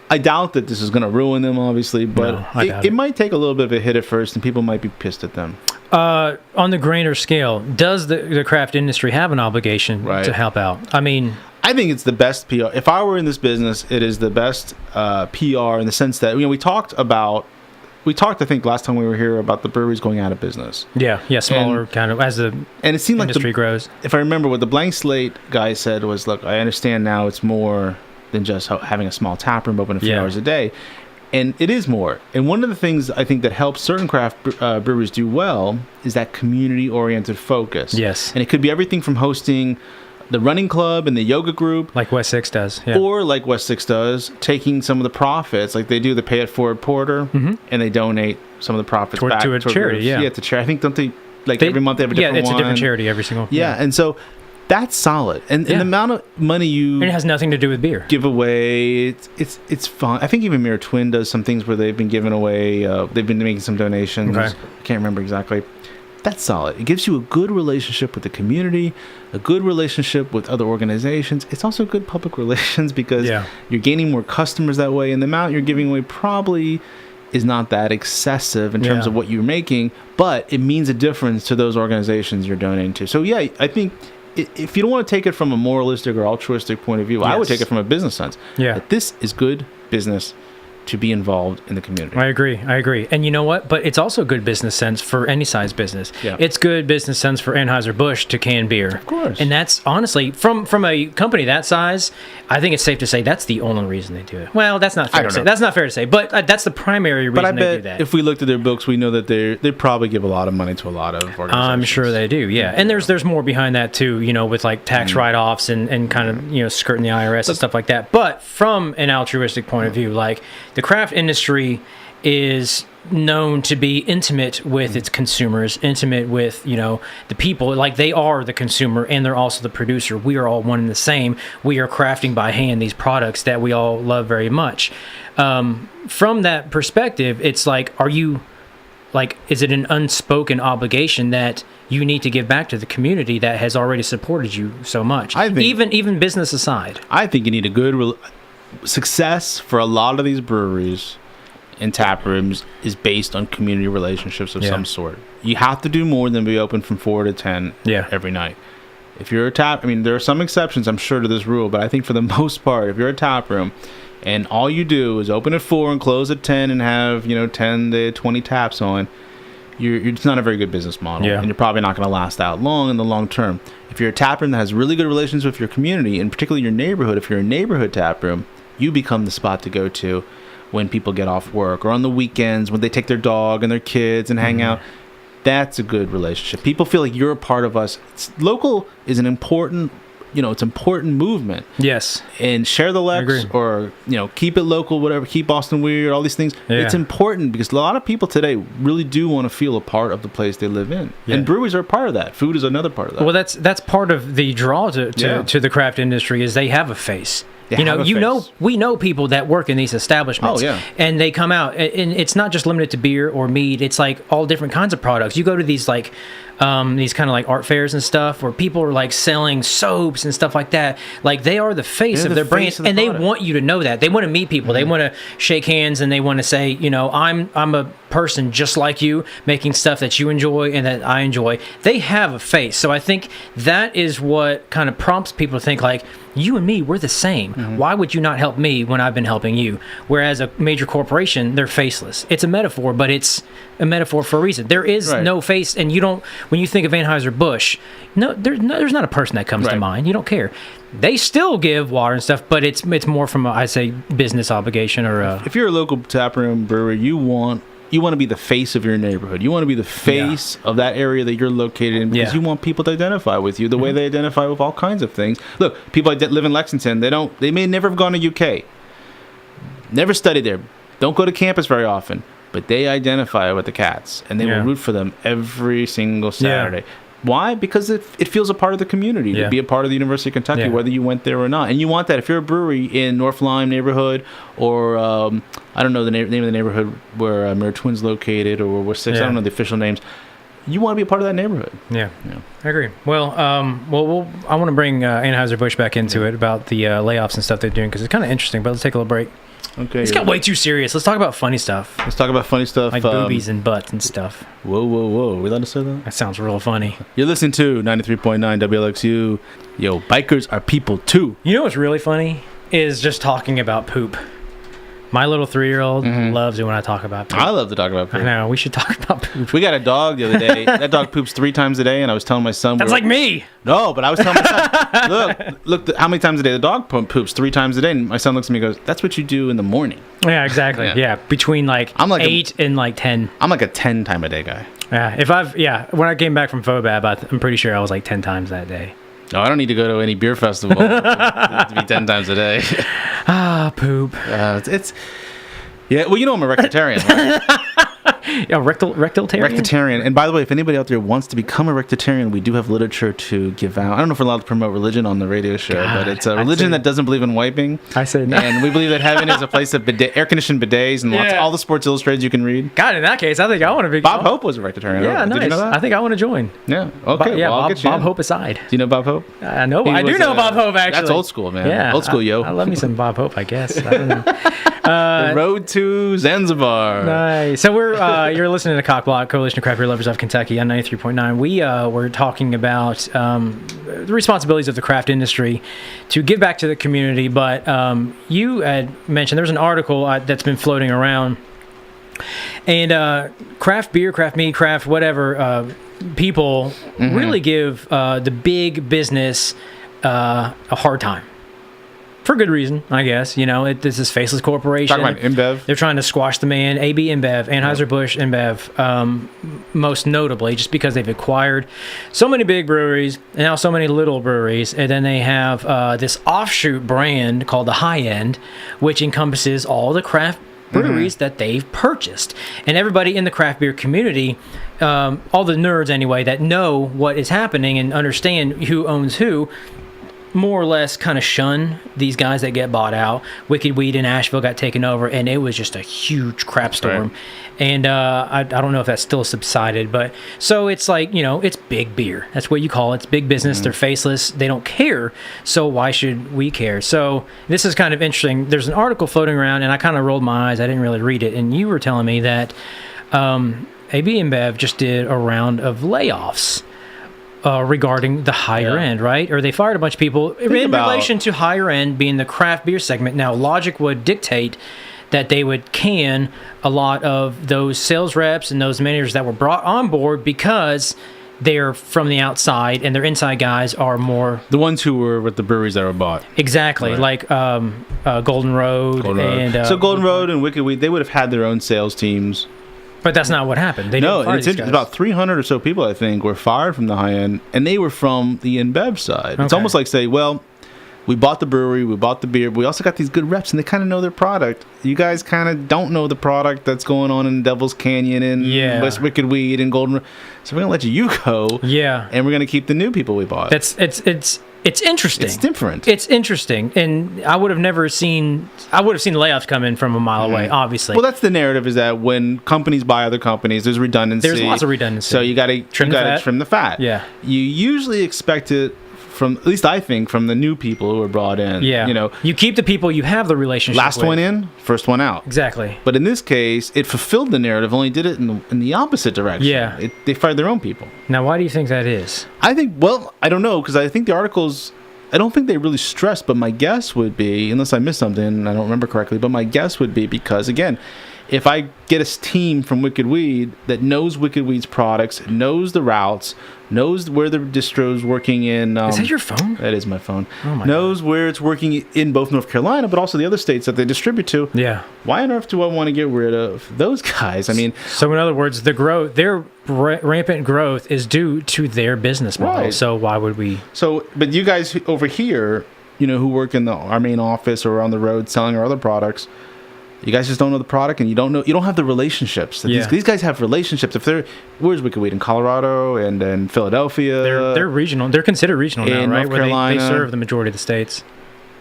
I doubt that this is going to ruin them, obviously, but it might take a little bit of a hit at first, and people might be pissed at them. On the grander scale, does the craft industry have an obligation to help out? I mean, I think it's the best PR. If I were in this business, it is the best PR in the sense that we talked, I think, last time we were here about the breweries going out of business. Yeah, smaller kind of as the it seemed industry grows. If I remember, what the Blank Slate guy said was, look, I understand now it's more than just having a small tap room open a few hours a day. And it is more. And one of the things I think that helps certain craft breweries do well is that community-oriented focus. Yes. And it could be everything from hosting the running club and the yoga group, like West 6 does, or like West 6 does, taking some of the profits, like they do the Pay It Forward Porter, and they donate some of the profits back to a charity. To charity. I think, don't they, every month they have a different one? Yeah, it's a different charity every single. And so That's solid. And the amount of money and it has nothing to do with beer. Give away, it's fun. I think even Mirror Twin does some things where they've been giving away, they've been making some donations. Okay. I can't remember exactly. That's solid. It gives you a good relationship with the community, a good relationship with other organizations. It's also good public relations because you're gaining more customers that way, and the amount you're giving away probably is not that excessive in terms of what you're making, but it means a difference to those organizations you're donating to. So yeah, I think if you don't want to take it from a moralistic or altruistic point of view, I would take it from a business sense. Yeah, that this is good business to be involved in the community. I agree. And you know what? But it's also good business sense for any size business. Yeah. It's good business sense for Anheuser-Busch to can beer. Of course. And that's honestly, from a company that size, I think it's safe to say that's the only reason they do it. Well, that's not fair to say. That's not fair to say. But that's the primary reason they do that. If we looked at their books, we know that they probably give a lot of money to a lot of organizations. I'm sure they do, yeah. And there's more behind that too, with like tax write-offs and kind of, skirting the IRS and stuff like that. But from an altruistic point of view, like the craft industry is known to be intimate with its consumers, intimate with, the people. Like they are the consumer and they're also the producer. We are all one and the same. We are crafting by hand these products that we all love very much. From that perspective, it's like, is it an unspoken obligation that you need to give back to the community that has already supported you so much? I think, even business aside. I think you need a good success for a lot of these breweries and tap rooms is based on community relationships of some sort. You have to do more than be open from 4 to 10 every night. If you're a tap, there are some exceptions, I'm sure, to this rule, but I think for the most part, if you're a tap room and all you do is open at 4 and close at 10 and have 10 to 20 taps on, it's not a very good business model, and you're probably not going to last that long in the long term. If you're a tap room that has really good relations with your community, and particularly your neighborhood, if you're a neighborhood tap room, you become the spot to go to when people get off work or on the weekends when they take their dog and their kids and hang out. That's a good relationship. People feel like you're a part of us. Local is an important, it's important movement. Yes. And share the Lex or, keep it local, whatever, keep Boston weird, all these things. Yeah. It's important because a lot of people today really do want to feel a part of the place they live in. Yeah. And breweries are a part of that. Food is another part of that. Well, that's part of the draw to the craft industry is they have a face. We know people that work in these establishments. Oh, yeah. And they come out, and it's not just limited to beer or mead. It's like all different kinds of products. You go to these kind of like art fairs and stuff where people are like selling soaps and stuff like that. Like they are the face of their brand, and they want you to know that. They want to meet people. They want to shake hands, and they want to say, I'm a person just like you, making stuff that you enjoy and that I enjoy. They have a face. So I think that is what kind of prompts people to think like, you and me, we're the same. Why would you not help me when I've been helping you? Whereas a major corporation, they're faceless. It's a metaphor, but it's a metaphor for a reason. There is no face, and you don't. When you think of Anheuser-Busch, there's not a person that comes to mind. You don't care. They still give water and stuff, but it's more from I'd say business obligation or. If you're a local taproom brewery, you want to be the face of your neighborhood. You want to be the face of that area that you're located in because you want people to identify with you the way they identify with all kinds of things. Look, people that live in Lexington, they may never have gone to UK, never studied there, don't go to campus very often, but they identify with the Cats, and they will root for them every single Saturday. Why? Because it feels a part of the community to be a part of the University of Kentucky, whether you went there or not. And you want that. If you're a brewery in North Lime neighborhood or, I don't know the name of the neighborhood where Mirror Twin's located or where 6, I don't know the official names. You want to be a part of that neighborhood. Yeah. I agree. Well, I want to bring Anheuser-Busch back into it about the layoffs and stuff they're doing because it's kind of interesting, but let's take a little break. Okay. It's got way too serious. Let's talk about funny stuff. Let's talk about funny stuff. Like boobies and butts and stuff. Whoa. Are we allowed to say that? That sounds real funny. You're listening to 93.9 WLXU. Yo, bikers are people too. You know what's really funny? Is just talking about poop. My little 3-year-old loves it when I talk about poop. I love to talk about poop. I know. We should talk about poop. We got a dog the other day. That dog poops 3 times a day, and I was telling my son... That's like me! No, but I was telling my son, look, how many times a day the dog poops 3 times a day, and my son looks at me and goes, that's what you do in the morning. Yeah, exactly. Yeah, between like 8 and like 10. I'm like a 10 time a day guy. Yeah, when I came back from FOBAB, I'm pretty sure I was like 10 times that day. No, I don't need to go to any beer festival to be 10 times a day. Poop. Yeah, well, you know I'm a rectitarian, right? Rectalitarian? Rectitarian. And by the way, if anybody out there wants to become a rectitarian, we do have literature to give out. I don't know if we're allowed to promote religion on the radio show, but it's a religion that doesn't believe in wiping. I say no. And we believe that heaven is a place of air-conditioned bidets and all the Sports Illustrated you can read. God, in that case, I think I want to be... Bob Hope was a rectitarian. Yeah, nice. Did you know that? I think I want to join. Yeah. Okay, I'll get you Bob in. Hope aside. Do you know Bob Hope? I know. I do know Bob Hope, actually. That's old school, man. Yeah. Old school, yo. I love me some Bob Hope, I guess. I don't know. The road to Zanzibar. Nice. So you're listening to COCBLOK, Coalition of Craft Beer Lovers of Kentucky on 93.9. We were talking about the responsibilities of the craft industry to give back to the community, but you had mentioned there's an article that's been floating around, and craft beer, craft meat, craft whatever people really give the big business a hard time. For good reason, I guess. This is faceless corporation. Talking about InBev. They're trying to squash the man. AB-InBev, Anheuser-Busch InBev, most notably, just because they've acquired so many big breweries and now so many little breweries. And then they have this offshoot brand called the High End, which encompasses all the craft breweries that they've purchased. And everybody in the craft beer community, all the nerds anyway, that know what is happening and understand who owns who, more or less kind of shun these guys that get bought out. Wicked Weed in Asheville got taken over, and it was just a huge crap storm. Right. And I don't know if that's still subsided, but so it's like, it's big beer. That's what you call it. It's big business. They're faceless. They don't care. So why should we care? So this is kind of interesting. There's an article floating around, and I kind of rolled my eyes. I didn't really read it. And you were telling me that AB-InBev just did a round of layoffs. Regarding the higher end, right? Or they fired a bunch of people in relation to higher end being the craft beer segment. Now, logic would dictate that they would can a lot of those sales reps and those managers that were brought on board because they're from the outside and their inside guys are more... The ones who were with the breweries that were bought. Exactly. Right. Like Golden Road. And so Golden Road and Wicked Weed, they would have had their own sales teams. But that's not what happened. It's about 300 or so people, I think, were fired from the high end, and they were from the InBev side. Okay. It's almost like say, well, we bought the brewery, we bought the beer, but we also got these good reps, and they kind of know their product. You guys kind of don't know the product that's going on in Devil's Canyon and West Wicked Weed and Golden. So we're gonna let you go. Yeah, and we're gonna keep the new people we bought. It's interesting. It's different. It's interesting, and I would have seen layoffs come in from a mile away. Obviously, well, that's the narrative: is that when companies buy other companies, there's redundancy. There's lots of redundancy. So you got to trim the fat. Yeah, you usually expect it from, at least I think, from the new people who are brought in. Yeah, you keep the people you have the relationship. Last one in, first one out. Exactly. But in this case, it fulfilled the narrative. Only did it in the opposite direction. Yeah, they fired their own people. Now, why do you think that is? I think, well, I don't know, because I think the articles, I don't think they really stressed, but my guess would be, unless I missed something, I don't remember correctly, but my guess would be because, again, if I get a team from Wicked Weed that knows Wicked Weed's products, knows the routes, knows where the distro's working in... is that your phone? That is my phone. Oh my knows where it's working in both North Carolina, but also the other states that they distribute to. Yeah. Why on earth do I want to get rid of those guys? I mean... So in other words, their rampant growth is due to their business model. Right. So why would we... So, but you guys over here, who work in our main office or on the road selling our other products... You guys just don't know the product, and you don't have the relationships. These guys have relationships. Where's Wicked Weed? In Colorado and in Philadelphia. They're regional. They're considered regional now, right? North Carolina. Where they serve the majority of the states.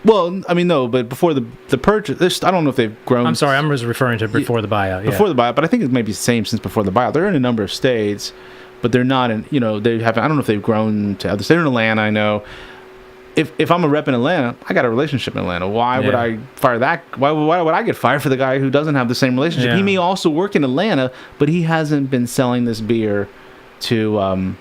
Well, I mean, no, but before the purchase, I don't know if they've grown. I'm sorry, I'm just referring to before the buyout. Yeah. Before the buyout, but I think it might be the same since before the buyout. They're in a number of states, but they're not in. They have. I don't know if they've grown to others. They're in Atlanta, I know. If I'm a rep in Atlanta, I got a relationship in Atlanta. Why would I fire that? Why would I get fired for the guy who doesn't have the same relationship? Yeah. He may also work in Atlanta, but he hasn't been selling this beer to,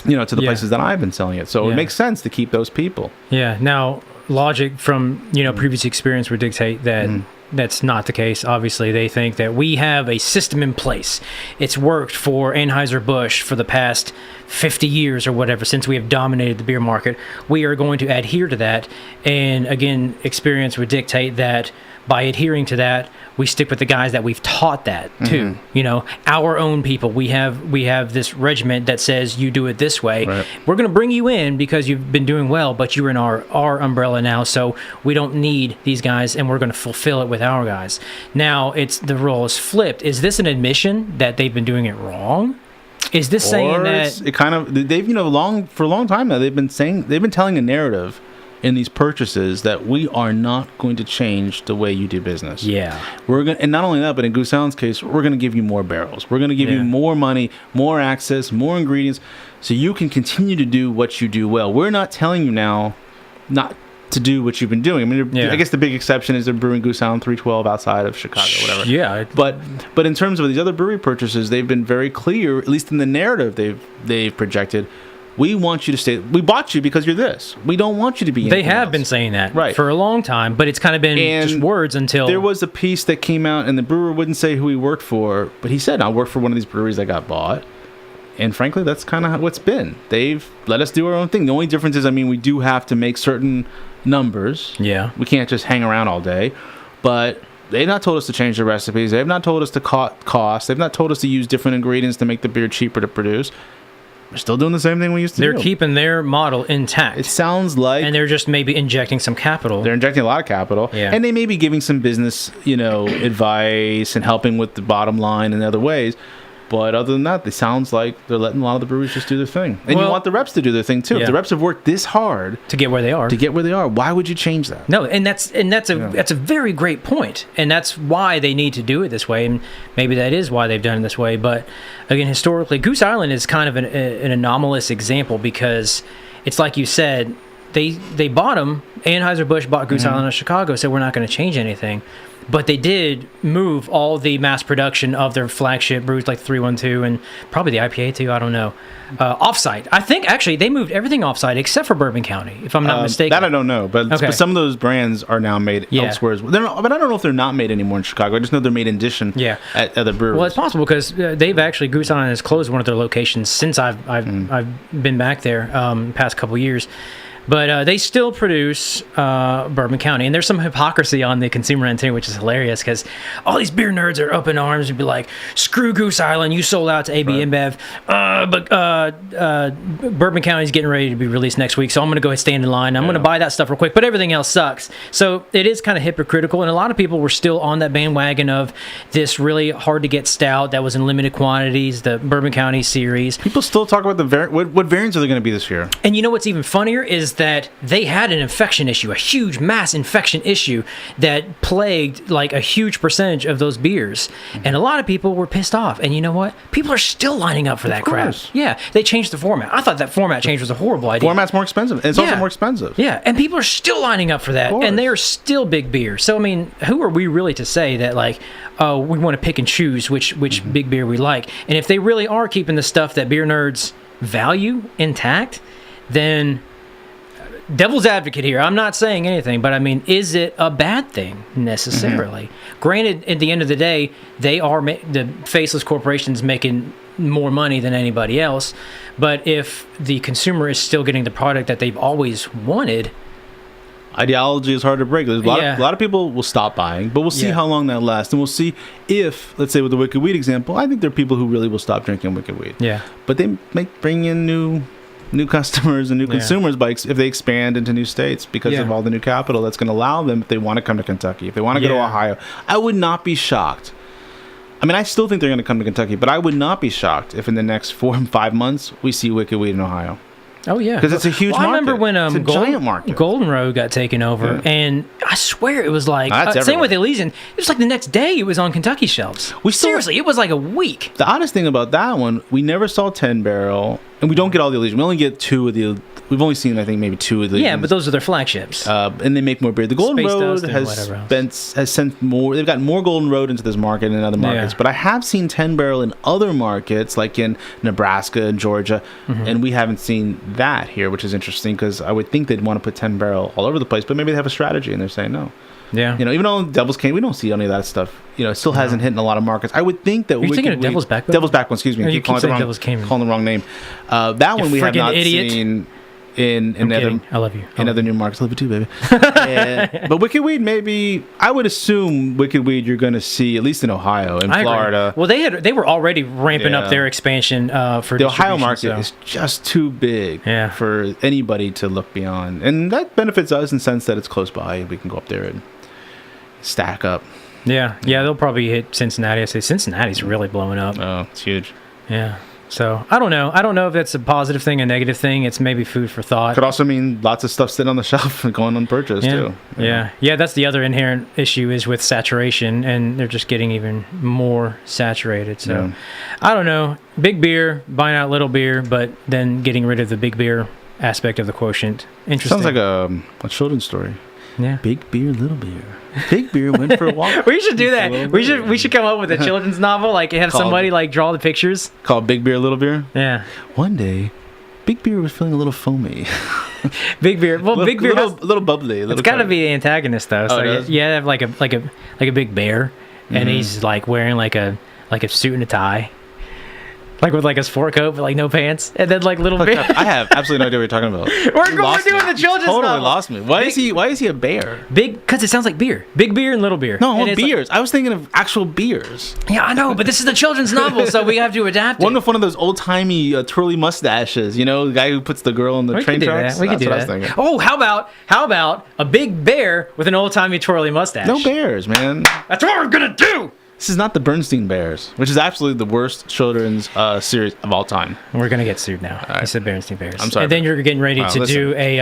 to the places that I've been selling it. So it makes sense to keep those people. Yeah. Now, logic from previous experience would dictate that. That's not the case. Obviously, they think that we have a system in place. It's worked for Anheuser-Busch for the past 50 years or whatever, since we have dominated the beer market. We are going to adhere to that. And again, experience would dictate that by adhering to that, we stick with the guys that we've taught that to. You know, our own people. We have this regiment that says you do it this way. Right. We're going to bring you in because you've been doing well, but you're in our umbrella now, so we don't need these guys, and we're going to fulfill it with our guys. Now it's the role is flipped. Is this an admission that they've been doing it wrong? Is this saying that it kind of they've for a long time now they've been telling a narrative in these purchases that we are not going to change the way you do business. Yeah. And not only that, but in Goose Island's case, we're going to give you more barrels. We're going to give you more money, more access, more ingredients, so you can continue to do what you do well. We're not telling you now not to do what you've been doing. I mean, I guess the big exception is they're brewing Goose Island 312 outside of Chicago, whatever. Yeah. But in terms of these other brewery purchases, they've been very clear, at least in the narrative they've projected. We want you to stay. We bought you because you're this. We don't want you to be. They have been saying that for a long time, but it's kind of been just words until there was a piece that came out, and the brewer wouldn't say who he worked for, but he said, "I work for one of these breweries that got bought." And frankly, that's kind of what's been. They've let us do our own thing. The only difference is, I mean, we do have to make certain numbers. Yeah, we can't just hang around all day, but. They've not told us to change the recipes. They've not told us to cut costs. They've not told us to use different ingredients to make the beer cheaper to produce. We're still doing the same thing we used to do. They're keeping their model intact. It sounds like... And they're just maybe injecting some capital. They're injecting a lot of capital. Yeah. And they may be giving some business, advice and helping with the bottom line in other ways. But other than that, it sounds like they're letting a lot of the breweries just do their thing. And you want the reps to do their thing, too. If the reps have worked this hard... To get where they are. Why would you change that? No, and that's a very great point. And that's why they need to do it this way. And maybe that is why they've done it this way. But, again, historically, Goose Island is kind of an anomalous example because it's like you said, they bought them. Anheuser-Busch bought Goose Island in Chicago, said we're not going to change anything. But they did move all the mass production of their flagship brews like 312 and probably the IPA too, I don't know, offsite. I think actually they moved everything offsite except for Bourbon County, if I'm not mistaken. That I don't know, but some of those brands are now made elsewhere. But I don't know if they're not made anymore in Chicago. I just know they're made in addition at other breweries. Well, it's possible because they've actually, Goose Island has closed one of their locations since I've been back there past couple years. But they still produce Bourbon County. And there's some hypocrisy on the consumer end, too, which is hilarious because all these beer nerds are up in arms and be like, screw Goose Island, you sold out to AB-InBev. But Bourbon County is getting ready to be released next week, so I'm going to go ahead and stand in line. I'm going to buy that stuff real quick, but everything else sucks. So it is kind of hypocritical, and a lot of people were still on that bandwagon of this really hard-to-get stout that was in limited quantities, the Bourbon County series. People still talk about what variants are they going to be this year? And you know what's even funnier is that they had an infection issue, a huge mass infection issue that plagued like a huge percentage of those beers. And a lot of people were pissed off. And you know what? People are still lining up for that crap. Yeah, they changed the format. I thought that format change was a horrible idea. Format's more expensive. And it's also more expensive. Yeah, and people are still lining up for that. And they are still big beer. So, I mean, who are we really to say that, like, oh, we want to pick and choose which big beer we like? And if they really are keeping the stuff that beer nerds value intact, then... Devil's advocate here. I'm not saying anything, but I mean, is it a bad thing necessarily? Granted, at the end of the day, they are the faceless corporations making more money than anybody else. But if the consumer is still getting the product that they've always wanted, ideology is hard to break. There's a lot of people will stop buying, but we'll see how long that lasts, and we'll see if, let's say with the Wicked Weed example, I think there are people who really will stop drinking Wicked Weed. Yeah, but they might bring in new customers and new consumers if they expand into new states because of all the new capital that's going to allow them, if they want to come to Kentucky, if they want to go to Ohio. I would not be shocked. I mean, I still think they're going to come to Kentucky, but I would not be shocked if in the next 4 and 5 months we see Wicked Weed in Ohio. Oh, yeah. Because it's a huge market. I remember when it's a giant market. Golden Road got taken over, and I swear it was like... same with Elysian. It was like the next day it was on Kentucky shelves. Seriously, it was like a week. The oddest thing about that one, we never saw 10 Barrel, and we don't get all the Elysian. We only get 2 of the... We've only seen, I think, maybe 2 of the... Yeah, but those are their flagships. And they make more beer. The Golden Road has sent more... They've got more Golden Road into this market than other markets. But I have seen 10 Barrel in other markets, like in Nebraska and Georgia, and we haven't seen that here, which is interesting because I would think they'd want to put 10 Barrel all over the place, but maybe they have a strategy and they're saying no. Yeah. Even though Devil's Cane, we don't see any of that stuff. It still hasn't hit in a lot of markets. I would think that... Are you thinking of Devil's Backbone? Devil's Backbone, excuse me. You keep saying Devil's Cane. Calling the wrong name. That one we have not seen... in other, I love you. In other new markets. I love you too, baby. But Wicked Weed, maybe, I would assume Wicked Weed you're going to see, at least in Ohio, in Florida. Well, they were already ramping up their expansion for the Ohio market is just too big for anybody to look beyond. And that benefits us in the sense that it's close by. We can go up there and stack up. Yeah, they'll probably hit Cincinnati. I say Cincinnati's really blowing up. Oh, it's huge. Yeah. So I don't know if that's a positive thing, a negative thing. It's maybe food for thought. Could also mean lots of stuff sitting on the shelf and going unpurchased too. Yeah. That's the other inherent issue is with saturation, and they're just getting even more saturated. So I don't know. Big beer, buying out little beer, but then getting rid of the big beer aspect of the quotient. Interesting. Sounds like a children's story. Yeah. Big beer, little beer. Big beer went for a walk. We should do that. We should come up with a children's novel. Like have somebody like draw the pictures. Called Big Beer, Little Beer. Yeah. One day, Big Beer was feeling a little foamy. Big beer. Well, Big Beer. A little bubbly. It's got to be the antagonist though. So you have like a big bear, and he's like wearing like a suit and a tie. Like with like a sport coat, but like no pants, and then like little bear. I have absolutely no idea what you're talking about. We're doing the children's totally novel. Lost me. Why is he a bear? Big, because it sounds like beer. Big beer and little beer. No, I want beers. I was thinking of actual beers. Yeah, I know, but this is the children's novel, so we have to adapt it. One of those old timey twirly mustaches. You know, the guy who puts the girl in the train tracks. We could do that. Oh, how about a big bear with an old timey twirly mustache? No bears, man. That's what we're gonna do. This is not the Bernstein Bears, which is absolutely the worst children's series of all time. We're gonna get sued now. Right. You said Bernstein Bears. I'm sorry. And then you're getting ready to do a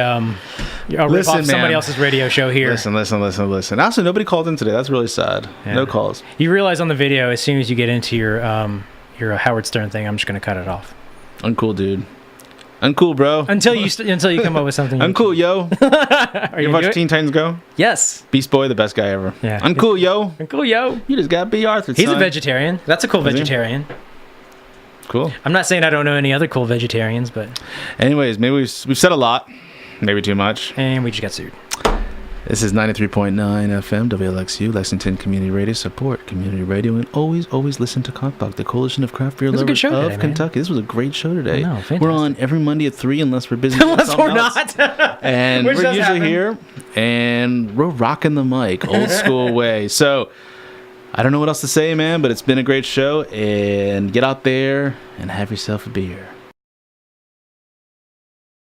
rip off somebody else's radio show here. Listen. Also, nobody called in today. That's really sad. Yeah. No calls. You realize on the video, as soon as you get into your Howard Stern thing, I'm just gonna cut it off. Uncool, dude. Uncool, bro. Until you come up with something. Uncool, yo. You watch Teen Titans Go? Yes. Beast Boy, the best guy ever. Yeah. Uncool, yo. Uncool, yo. You just got B. Arthur. He's a vegetarian. That's a cool vegetarian. Cool. I'm not saying I don't know any other cool vegetarians, but. Anyways, maybe we've said a lot, maybe too much, and we just got sued. This is 93.9 FM, WLXU, Lexington Community Radio. Support community radio, and always listen to COCBLOK, the Coalition of Craft Beer Lovers of Kentucky. This was a great show today. We're on every Monday at 3 unless we're busy. Unless we're not. And we're usually here, and we're rocking the mic, old school way. So, I don't know what else to say, man, but it's been a great show, and get out there and have yourself a beer.